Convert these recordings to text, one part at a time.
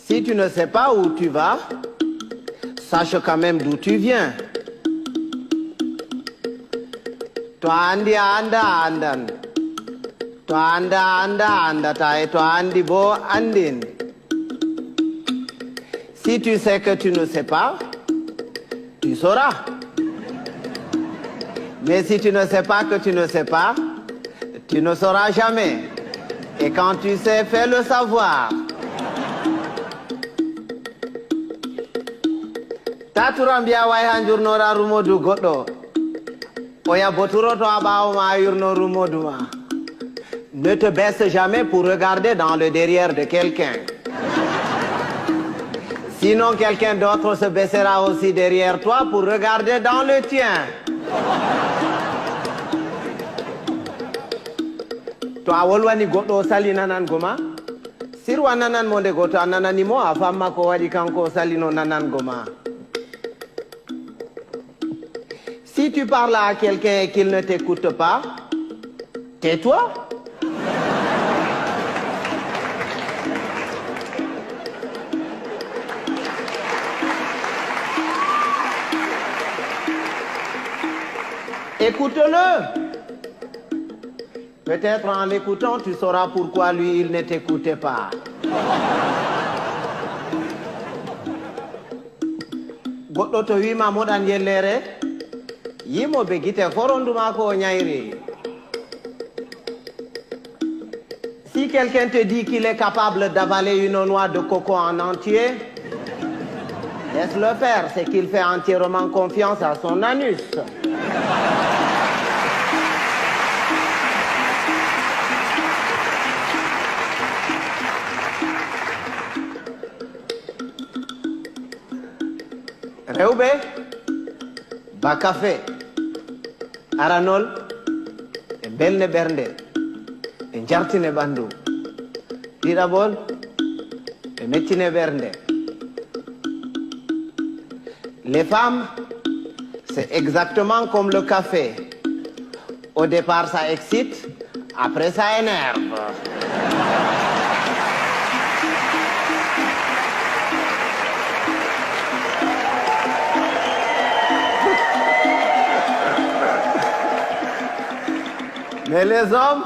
Si tu ne sais pas où tu vas, sache quand même d'où tu viens. To andi anda andan. To anda anda andata et to andi bo andin. Si tu sais que tu ne sais pas, tu sauras. Mais si tu ne sais pas que tu ne sais pas, tu ne sauras jamais. Et quand tu sais, fais le savoir. Taturambia way hanjurnora rumodu goddo. Oya boturo to abawo ma yurno rumodu ma. Ne te baisse jamais pour regarder dans le derrière de quelqu'un. Sinon quelqu'un d'autre se baissera aussi derrière toi pour regarder dans le tien. To awolwani goddo sali nanan goma. Sirwa nanan monde goto nanani mo afamma ko wadi kanko salino nanan goma. Si tu parles à quelqu'un et qu'il ne t'écoute pas, tais-toi. Écoute-le. Peut-être en l'écoutant, tu sauras pourquoi lui, il ne t'écoutait pas. Goddo to wima moɗan yellere, yimoɓe guite foronduma ko ñayri. Si quelqu'un te dit qu'il est capable d'avaler une noix de coco en entier, laisse-le faire, c'est qu'il fait entièrement confiance à son anus. Rewɓe ba café aranol e belne ɓernde e jartine ɓandu ɗiɗaɓol e mettine ɓernde. Les femmes, c'est exactement comme le café. Au départ ça excite, après ça énerve. Mais les hommes,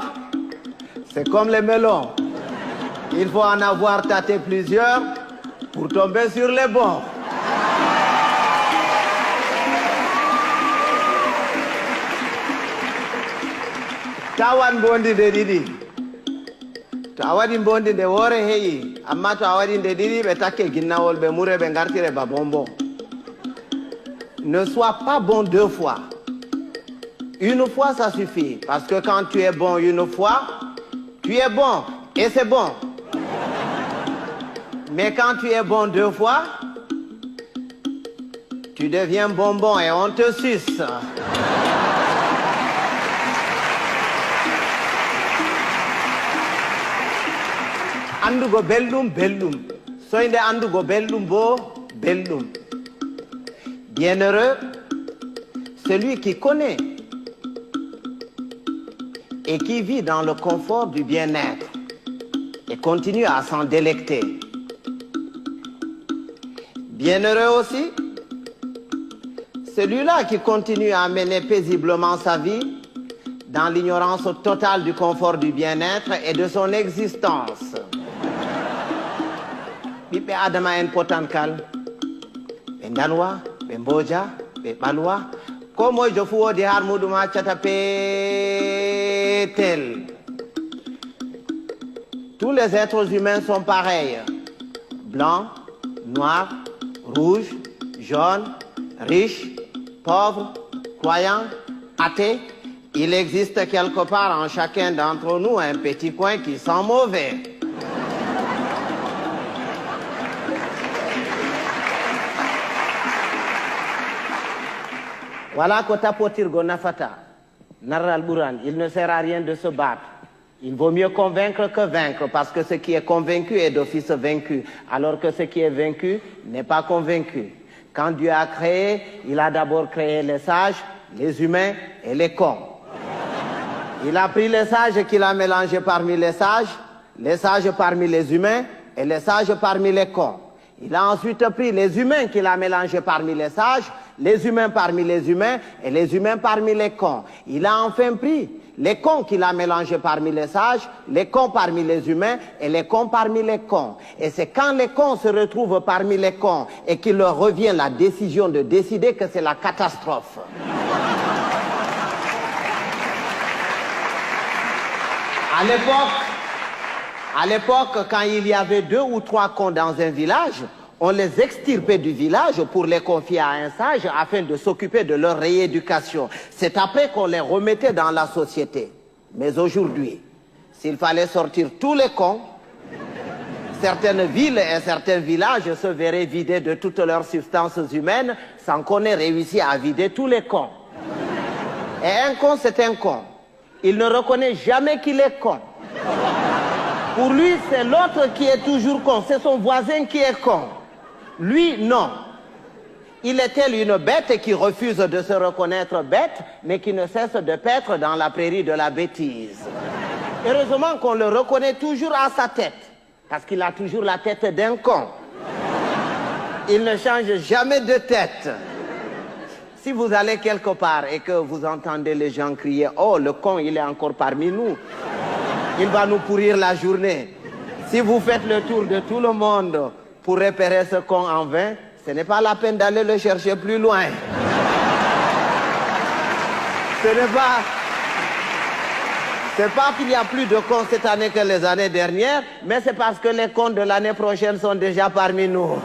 c'est comme les melons. Il faut en avoir tâté plusieurs pour tomber sur les bons. Tawan bondi de didi. To awadi bondi de wore heyi, amma to awadi de didi be takke ginnawol be mure be ngartire ba bonbon. Ne sois pas bon deux fois. Une fois, ça suffit. Parce que quand tu es bon une fois, tu es bon. Et c'est bon. Mais quand tu es bon deux fois, tu deviens bonbon et on te suce. Andugo beldum, beldum. Soinde andugo beldum bo, beldum. Bienheureux, celui qui connaît et qui vit dans le confort du bien-être et continue à s'en délecter. Bienheureux aussi, celui-là qui continue à mener paisiblement sa vie dans l'ignorance totale du confort du bien-être et de son existence. Ɓiɓɓe adama en potankal, ɓe ndanwa, ɓe mboja, ɓe ɓalwa, ko moyjo fu wodi har muɗum accata peetel. Tous les êtres humains sont pareils. Blancs, noirs, rouges, jaunes, riches, pauvres, croyants, athées. Il existe quelque part en chacun d'entre nous un petit coin qui sent mauvais. Voilà que tapotirgo nafata, narral buran, il ne sert à rien de se battre. Il vaut mieux convaincre que vaincre, parce que ce qui est convaincu est d'office vaincu, alors que ce qui est vaincu n'est pas convaincu. Quand Dieu a créé, il a d'abord créé les sages, les humains et les cons. Il a pris les sages qu'il a mélangés parmi les sages parmi les humains et les sages parmi les cons. Il a ensuite pris les humains qu'il a mélangés parmi les sages, les humains parmi les humains et les humains parmi les cons. Il a enfin pris les cons qu'il a mélangés parmi les sages, les cons parmi les humains et les cons parmi les cons. Et c'est quand les cons se retrouvent parmi les cons et qu'il leur revient la décision de décider que c'est la catastrophe. À l'époque, quand il y avait 2 ou 3 cons dans un village, on les extirpait du village pour les confier à un sage afin de s'occuper de leur rééducation. C'est après qu'on les remettait dans la société. Mais aujourd'hui, s'il fallait sortir tous les cons, certaines villes et certains villages se verraient vidés de toutes leurs substances humaines sans qu'on ait réussi à vider tous les cons. Et un con, c'est un con. Il ne reconnaît jamais qu'il est con. Pour lui, c'est l'autre qui est toujours con. C'est son voisin qui est con. Lui, non. Il est tel une bête qui refuse de se reconnaître bête, mais qui ne cesse de paître dans la prairie de la bêtise. Heureusement qu'on le reconnaît toujours à sa tête, parce qu'il a toujours la tête d'un con. Il ne change jamais de tête. Si vous allez quelque part et que vous entendez les gens crier « Oh, le con, il est encore parmi nous », il va nous pourrir la journée. Si vous faites le tour de tout le monde pour repérer ce con en vain, ce n'est pas la peine d'aller le chercher plus loin. C'est pas qu'il y a plus de cons cette année que les années dernières, mais c'est parce que les cons de l'année prochaine sont déjà parmi nous.